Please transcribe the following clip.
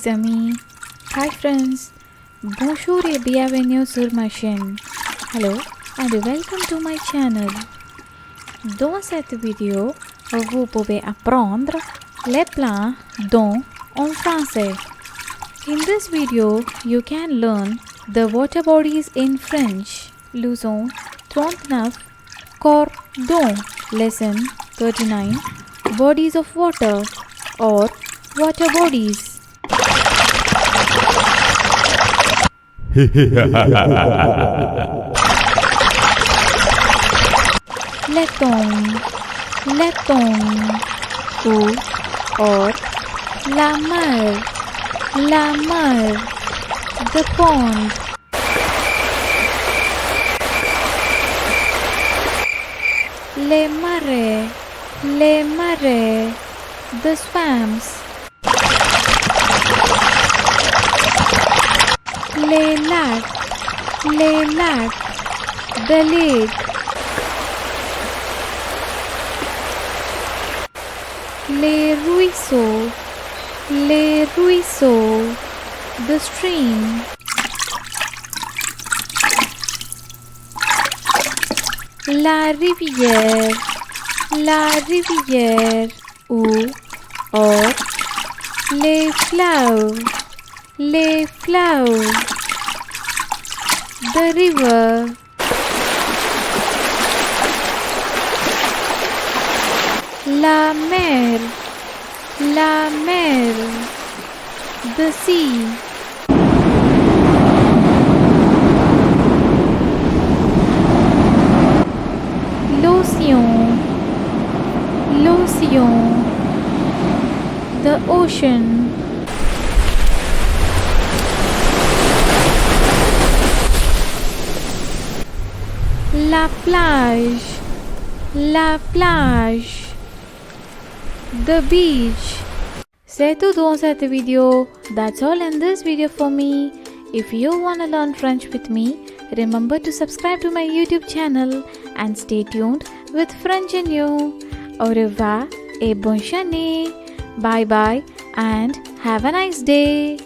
mes amis. Hi friends. Bonjour et bienvenue sur ma chaîne. Hello and welcome to my channel. Dans cette vidéo, vous pouvez apprendre les plans d'eau en français. In this video, you can learn the water bodies in French. Leçon 39 Corps d'eau. Lesson 39 Bodies of water or water bodies. L'étang ou or la mer, the pond. Les marais, the swamps. Les lacs, the lake. Les ruisseaux, the stream. La rivière ou or les fleuves, the river. La mer, the sea. L'océan, the ocean. La plage, the beach. C'est tout dans cette vidéo. That's all in this video for me. If you want to learn French with me, remember to subscribe to my YouTube channel and stay tuned with French and You. Au revoir et bonne journée. Bye bye and have a nice day.